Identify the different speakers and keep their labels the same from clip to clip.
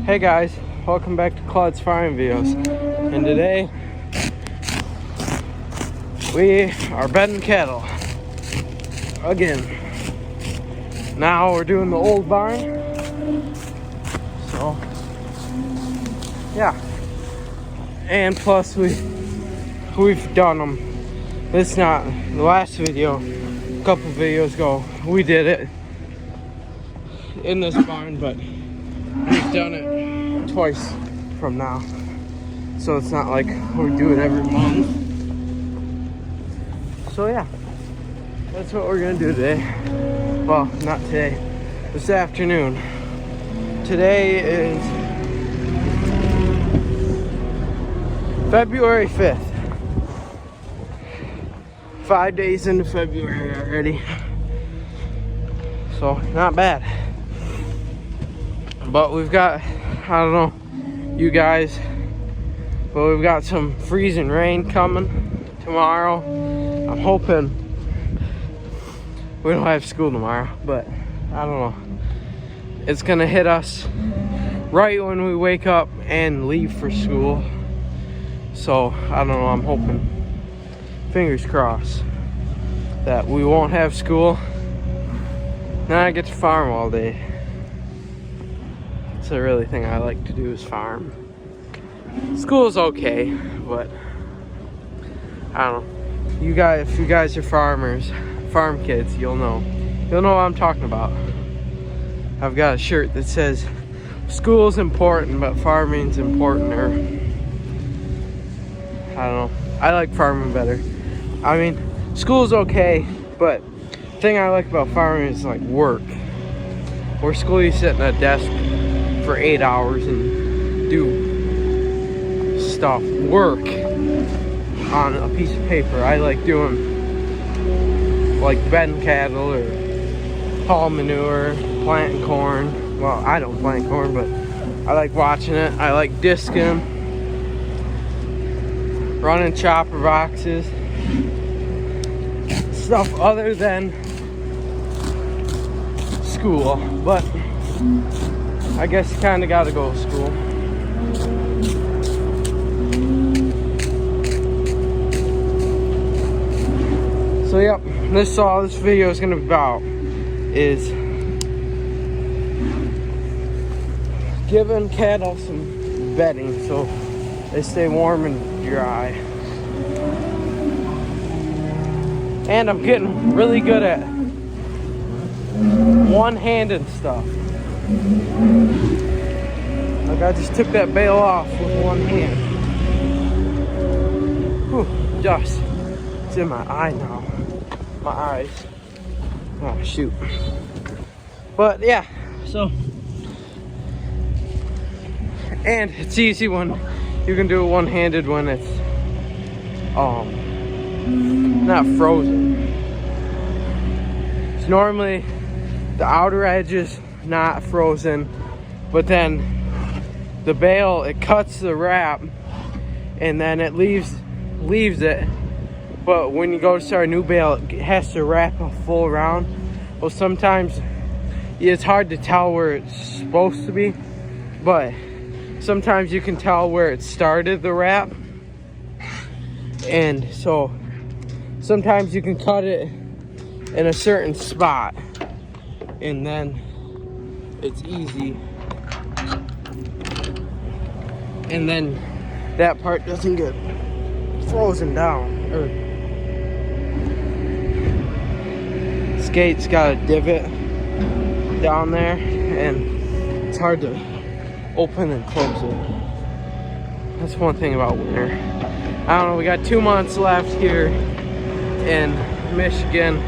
Speaker 1: Hey guys, welcome back to Claude's Farming Videos. And today we are bedding cattle again. Now we're doing the old barn. So yeah, and plus we've done them. It's not the last video. A couple videos ago we did it in this barn, but we've done it twice from now, so it's not like we do it every month. So yeah, that's what we're gonna do today. Well, not today, this afternoon. Today is February 5th. 5 days into February already, so not bad. But we've got, I don't know you guys, but we've got some freezing rain coming tomorrow. I'm hoping we don't have school tomorrow, but I don't know. It's gonna hit us right when we wake up and leave for school. So I don't know, I'm hoping, fingers crossed, that we won't have school. Then I get to farm all day. It's the really thing I like to do is farm. School's okay, but I don't know. You guys, if you guys are farmers, farm kids, you'll know what I'm talking about. I've got a shirt that says school's important, but farming's importanter. I don't know. I like farming better. I mean, school's okay, but the thing I like about farming is like work. Where school you sit in a desk for 8 hours and do stuff, work on a piece of paper. I like doing like bedding cattle or haul manure, planting corn. Well, I don't plant corn, but I like watching it. I like disking, running chopper boxes, stuff other than school. But I guess you kind of got to go to school. So yep, this is all this video is going to be about, is giving cattle some bedding so they stay warm and dry. And I'm getting really good at one-handed stuff. Like I just took that bale off with one hand. Whew, dust. It's in my eye now. My eyes. Oh shoot. But yeah, so. And it's easy when you can do it one-handed when it's not frozen. It's normally the outer edge is not frozen, but then the bale, it cuts the wrap and then it leaves it. But when you go to start a new bale, it has to wrap a full round. Well, sometimes it's hard to tell where it's supposed to be, but sometimes you can tell where it started the wrap. And so sometimes you can cut it in a certain spot and then it's easy, and then that part doesn't get frozen down. Or this gate's got a divot down there and it's hard to open and close it. That's one thing about winter. I don't know, we got 2 months left here in Michigan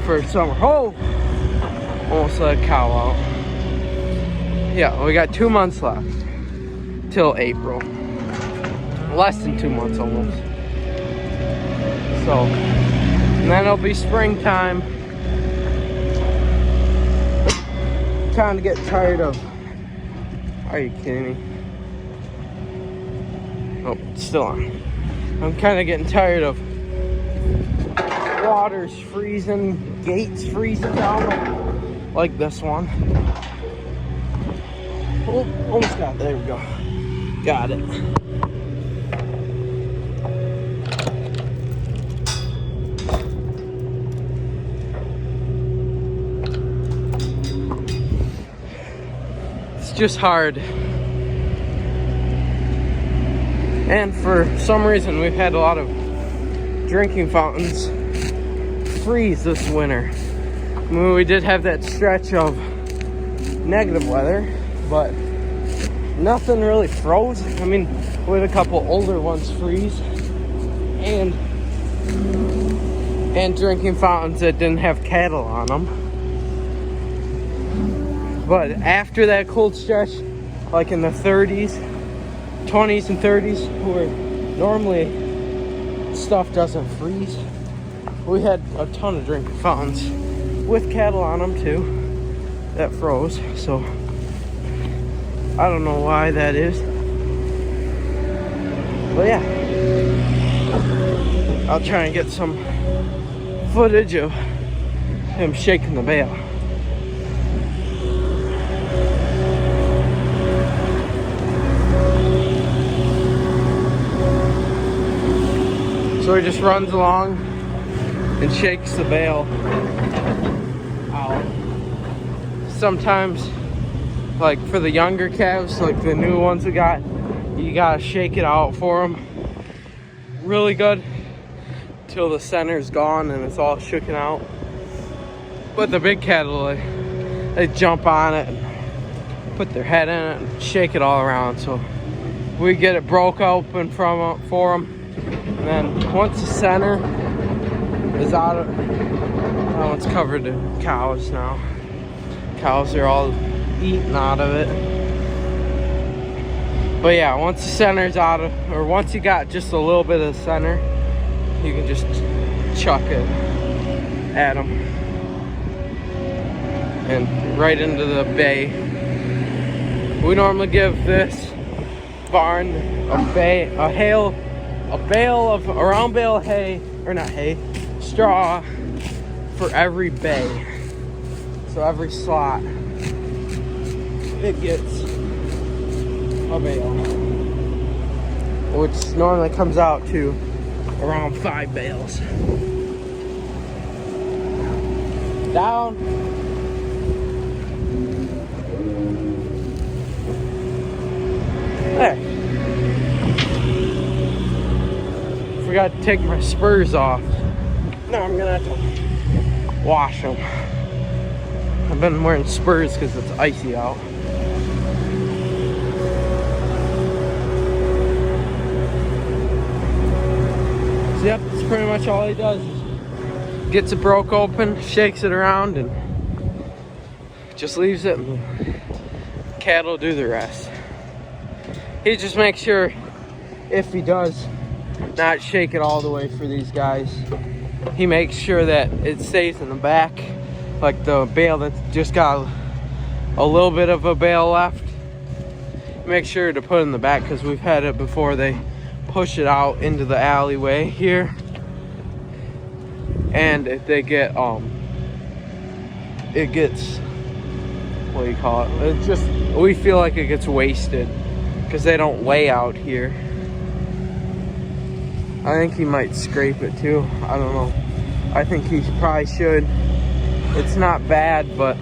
Speaker 1: for summer. Oh! Almost let a cow out. Yeah, we got 2 months left till April. Less than 2 months almost. So, and then it'll be springtime. Kind of get tired of. Are you kidding me? Oh, it's still on. I'm kind of getting tired of water's freezing, gates freezing down like this one. Oh, almost got it. There we go. Got it. It's just hard. And for some reason, we've had a lot of drinking fountains freeze this winter. I mean, we did have that stretch of negative weather, but nothing really froze. I mean, we had a couple older ones freeze, and drinking fountains that didn't have cattle on them. But after that cold stretch, like in the 30s, 20s and 30s, where normally stuff doesn't freeze, we had a ton of drinking fountains with cattle on them too that froze. So I don't know why that is, but yeah, I'll try and get some footage of him shaking the bale. So he just runs along and shakes the bale out. Sometimes, like for the younger calves, like the new ones we got, you gotta shake it out for them really good till the center's gone and it's all shooken out. But the big cattle, they jump on it and put their head in it and shake it all around. So we get it broke open for them. And then once the center is out of, that one's covered in cows now. Cows are all eating out of it. But yeah, once the center's out of, or once you got just a little bit of the center, you can just chuck it at them and right into the bay. We normally give this barn a bale of a round bale of hay, or not hay, straw for every bay. So every slot, it gets a bale, which normally comes out to around 5 bales. Down. There. Forgot to take my spurs off. Now I'm gonna have to wash them. I've been wearing spurs because it's icy out. So yep, that's pretty much all he does. Gets it broke open, shakes it around, and just leaves it, and cattle do the rest. He just makes sure, if he does not shake it all the way for these guys, he makes sure that it stays in the back, like the bale that's just got a little bit of a bale left. Make sure to put it in the back, because we've had it before. They push it out into the alleyway here, and if they get it gets, what do you call it, it's just, we feel like it gets wasted because they don't weigh out here. I think he might scrape it too, I don't know. I think he probably should. It's not bad, but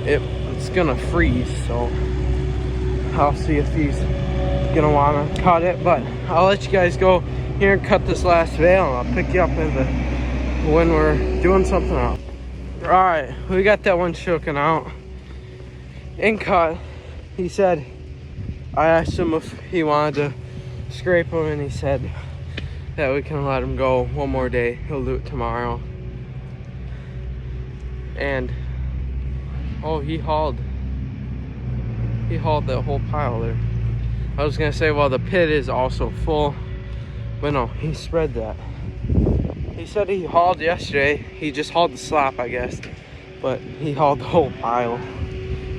Speaker 1: it's gonna freeze, so I'll see if he's gonna wanna cut it. But I'll let you guys go here and cut this last bale, and I'll pick you up when we're doing something else. All right, we got that one shooken out and cut. He said, I asked him if he wanted to scrape them, and he said that we can let him go one more day. He'll do it tomorrow. And oh, he hauled that whole pile there. I was gonna say, well, the pit is also full, but no, he spread that. He said he hauled yesterday. He just hauled the slop, I guess, but he hauled the whole pile.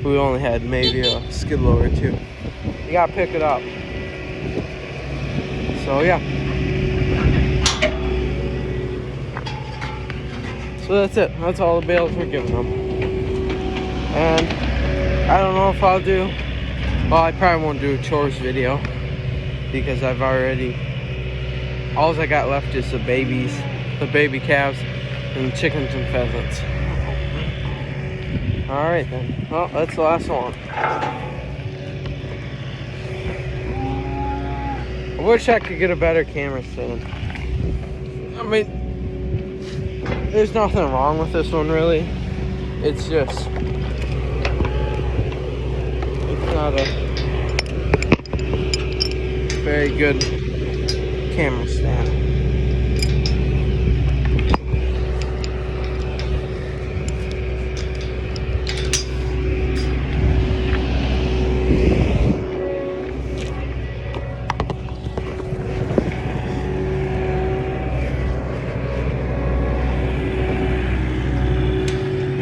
Speaker 1: We only had maybe a skid load or two. You gotta pick it up. So yeah. So that's it. That's all the bales we're giving them. And I don't know if I'll do, well, I probably won't do a chores video because I've already, all I got left is the babies, the baby calves, and chickens and pheasants. All right then, well, that's the last one. I wish I could get a better camera stand. I mean, there's nothing wrong with this one really. It's just, it's not a very good camera stand.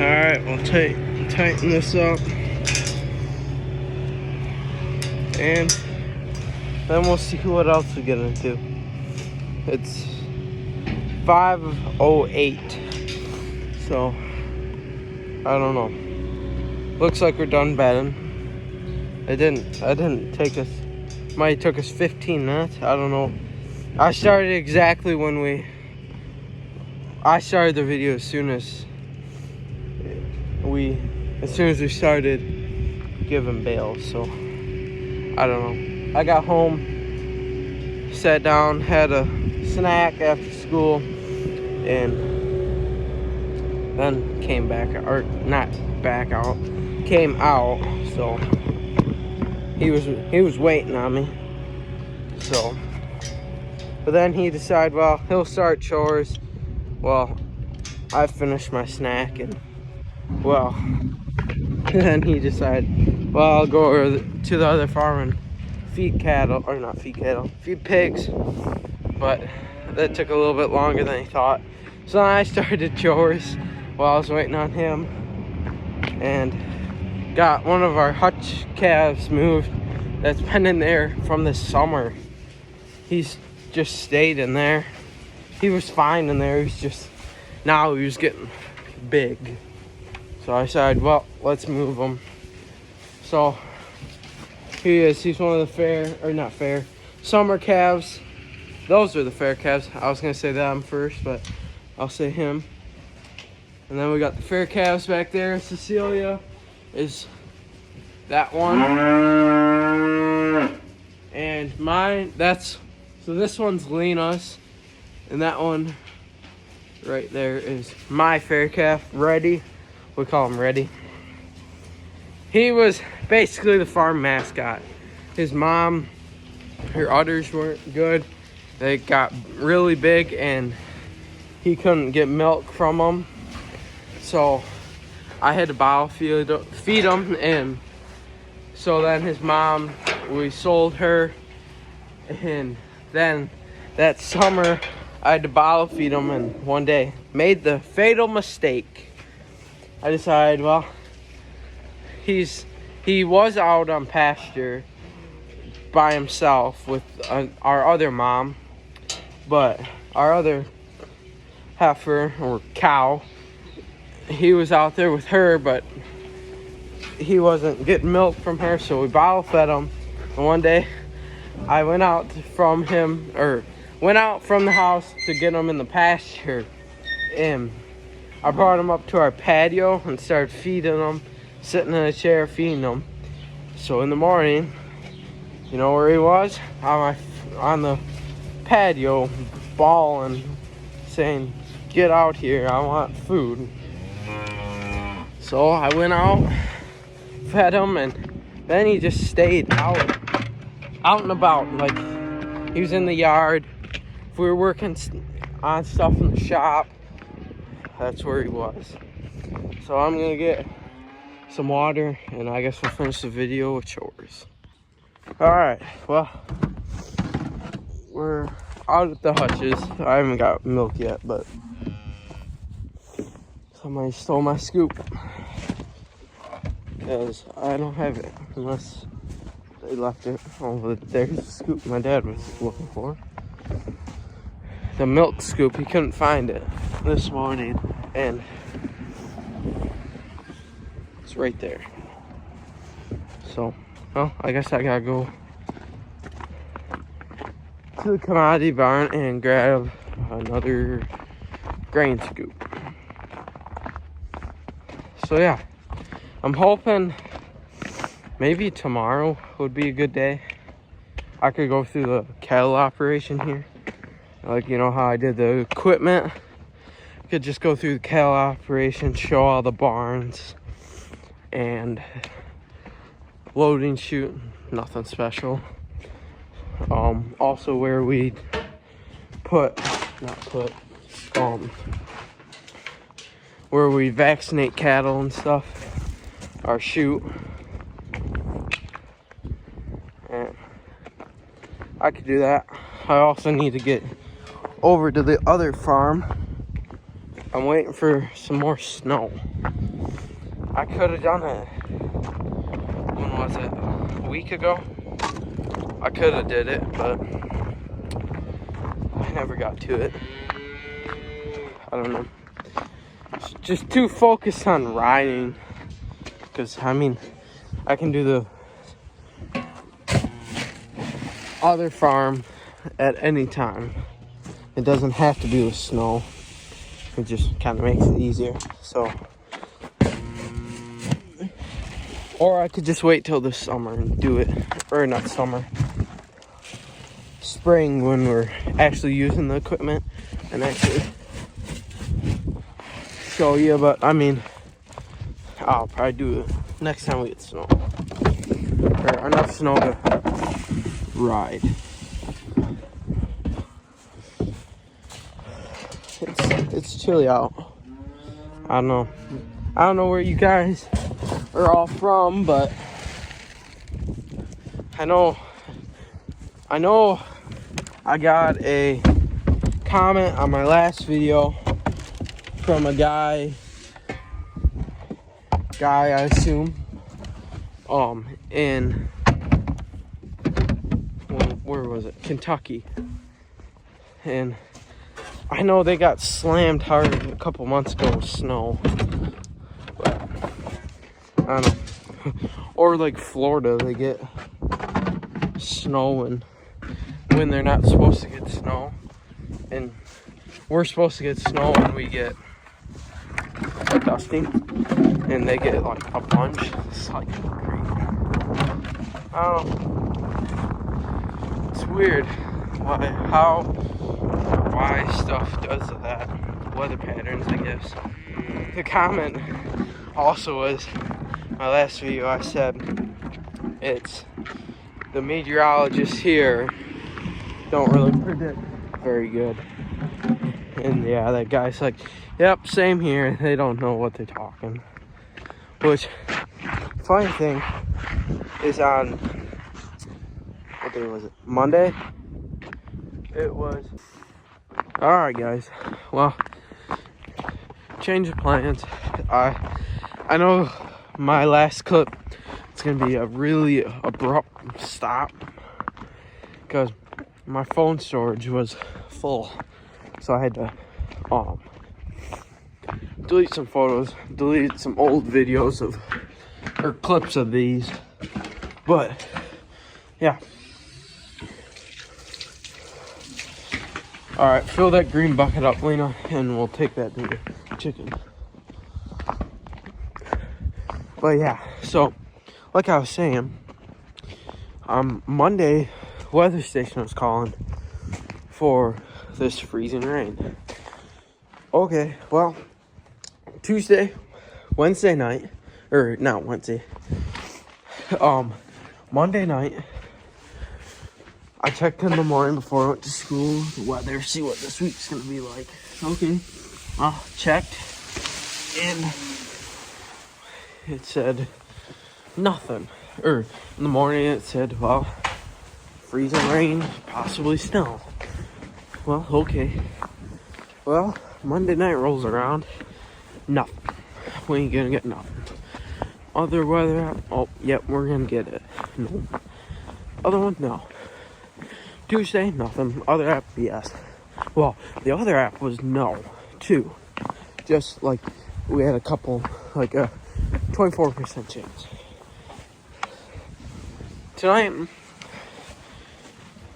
Speaker 1: Alright, we'll tighten this up. And then we'll see what else we get into. It's 5:08. So, I don't know. Looks like we're done bedding. I didn't take us, might have took us 15 minutes. I don't know. I started exactly when I started the video as soon as we started giving bails, so I don't know. I got home, sat down, had a snack after school, and then came back, or not back out, came out. So he was waiting on me. So, but then he decided, well, he'll start chores. Well, I finished my snack, and well, then he decided, well, I'll go over to the other farm and feed cattle, or not feed cattle, feed pigs. But that took a little bit longer than he thought. So then I started chores while I was waiting on him, and got one of our hutch calves moved that's been in there from this summer. He's just stayed in there. He was fine in there. He's just, now he was getting big. So I decided, well, let's move him. So he is. He's one of the summer calves. Those are the fair calves. I was gonna say them first, but I'll say him. And then we got the fair calves back there. Cecilia is that one. And mine, so this one's Lena's. And that one right there is my fair calf, Reddy. We call him Reddy. He was basically the farm mascot. His mom, her udders weren't good. They got really big and he couldn't get milk from them. So I had to bottle feed him. And so then his mom, we sold her. And then that summer I had to bottle feed him, and one day made the fatal mistake. I decided, well, he was out on pasture by himself with our other mom, but our other heifer or cow, he was out there with her, but he wasn't getting milk from her, so we bottle fed him. And one day I went out from the house to get him in the pasture, and I brought him up to our patio and started feeding him, sitting in a chair feeding him. So in the morning, you know where he was? On the patio, bawling, saying, "Get out here, I want food." So I went out, fed him, and then he just stayed out and about. Like, he was in the yard. If we were working on stuff in the shop, that's where he was. So I'm gonna get some water, and I guess we'll finish the video with chores. Alright, well, we're out at the hutches. I haven't got milk yet, but somebody stole my scoop, because I don't have it unless they left it over there. There's the scoop my dad was looking for. The milk scoop, he couldn't find it this morning, and it's right there. So, well, I guess I gotta go to the commodity barn and grab another grain scoop. So yeah, I'm hoping maybe tomorrow would be a good day. I could go through the cattle operation here. Like, you know how I did the equipment? I could just go through the cattle operation, show all the barns, and loading chute, nothing special. Also where we where we vaccinate cattle and stuff, our chute. And I could do that. I also need to get over to the other farm. I'm waiting for some more snow. I could have done it, when was it, a week ago? I could have did it, but I never got to it. I don't know. Just too focused on riding. Because, I mean, I can do the other farm at any time. It doesn't have to be with snow. It just kind of makes it easier. So, or I could just wait till the summer and do it. Or not summer. Spring, when we're actually using the equipment and actually show you. But I mean, I'll probably do it next time we get snow, or enough snow to ride. It's chilly out. I don't know where you guys are all from, but I know I got a comment on my last video from a guy I assume, in, where was it? Kentucky. And I know they got slammed hard a couple months ago with snow. But I don't know. Or like Florida, they get snow and when they're not supposed to get snow, and we're supposed to get snow and we get dusting, and they get like a bunch. It's like great. I don't know. It's weird why stuff does that. Weather patterns, I guess. The comment also was my last video. I said it's the meteorologists here don't really predict very good. And yeah, that guy's like, yep, same here. They don't know what they're talking. Which, funny thing is, on, what day was it? Monday? It was. Alright guys, well, change of plans. I know my last clip, it's gonna be a really abrupt stop because my phone storage was full, so I had to delete some photos, delete some old videos or clips of these. But yeah, all right, fill that green bucket up, Lena, and we'll take that to the chicken. But yeah, so like I was saying, Monday, weather station was calling for this freezing rain. Okay, well, Wednesday night, or not Wednesday, Monday night, I checked in the morning before I went to school, the weather, see what this week's gonna be like. Okay, checked, and it said nothing. Or in the morning it said, well, freezing rain, possibly snow. Well, okay. Well, Monday night rolls around, nothing. We ain't gonna get nothing. Other weather app, oh, yep, we're gonna get it. No. Other one, no. Tuesday, nothing. Other app, yes. Well, the other app was no, too. Just like, we had a couple, like a 24% chance. tonight,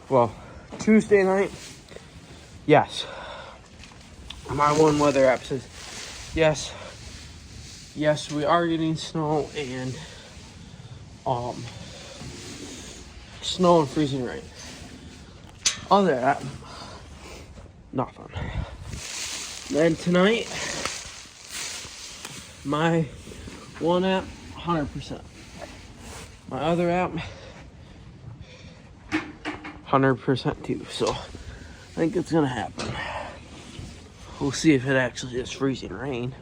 Speaker 1: well, Tuesday night, yes. My one weather app says, yes, we are getting snow and, snow and freezing rain. Other than that, nothing. Then tonight, my one app, 100%. My other app, 100% too. So I think it's gonna happen. We'll see if it actually is freezing rain.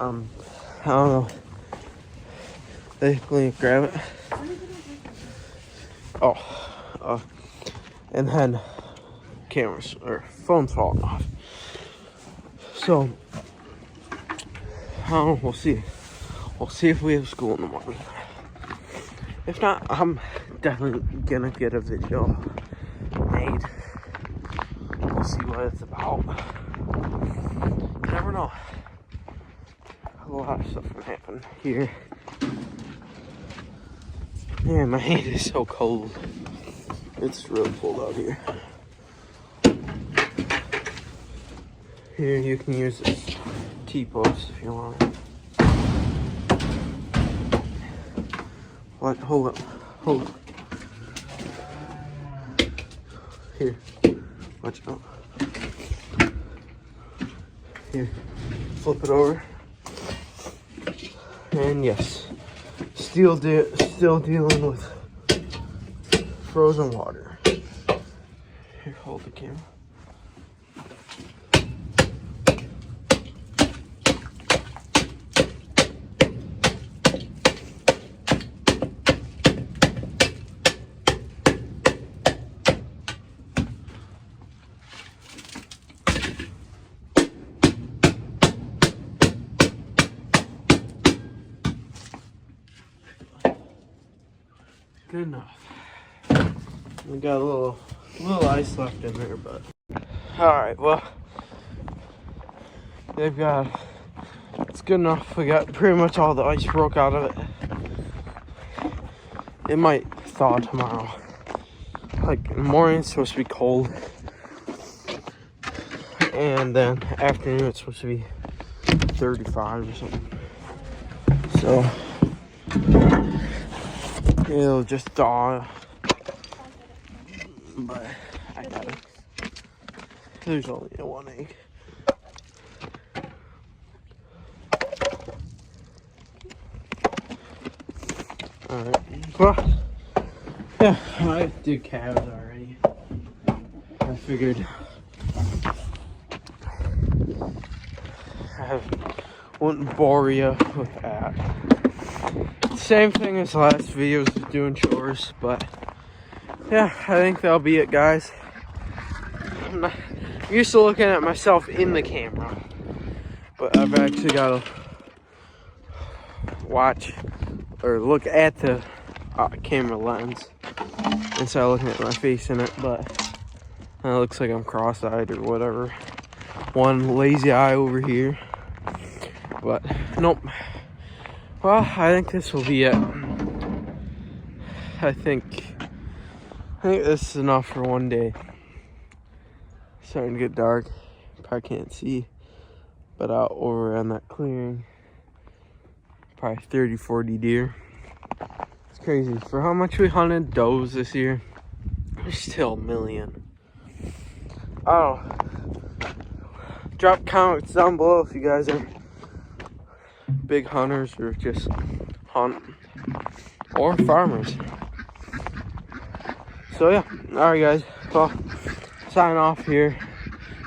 Speaker 1: I don't know. Basically, grab it. Oh, and then cameras or phones falling off. So I don't know. We'll see. We'll see if we have school in the morning. If not, I'm definitely gonna get a video made. We'll see what it's about. You never know. A lot of stuff can happen here. Man, my hand is so cold. It's really cold out here. Here, you can use this T-post if you want. What? Hold up. Here. Watch out. Here. Flip it over. And yes. Still dealing with frozen water. Here, hold the camera. Good enough. We got a little ice left in there, but alright, well, it's good enough. We got pretty much all the ice broke out of it. It might thaw tomorrow. Like in the morning it's supposed to be cold, and then afternoon it's supposed to be 35 or something. So it'll just thaw, but I got it. There's only one egg. Alright, well, yeah, I did calves already. I figured I wouldn't bore you with that. Same thing as last videos, doing chores, but yeah, I think that'll be it, guys. I'm used to looking at myself in the camera, but I've actually got to watch or look at the camera lens instead of looking at my face in it. But it looks like I'm cross-eyed or whatever. One lazy eye over here, but nope. Well, I think this will be it. I think this is enough for one day. It's starting to get dark. Probably can't see, but out over on that clearing, probably 30-40 deer. It's crazy. For how much we hunted does this year, there's still a million. I don't know. Drop comments down below if you guys are big hunters or just hunt, or farmers. So yeah, alright guys, well, sign off here.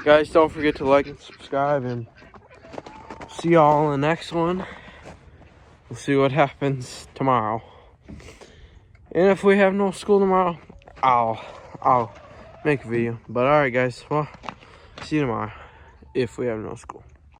Speaker 1: Guys, don't forget to like and subscribe, and see y'all in the next one. We'll see what happens tomorrow. And if we have no school tomorrow, I'll make a video. But alright guys, well, see you tomorrow if we have no school.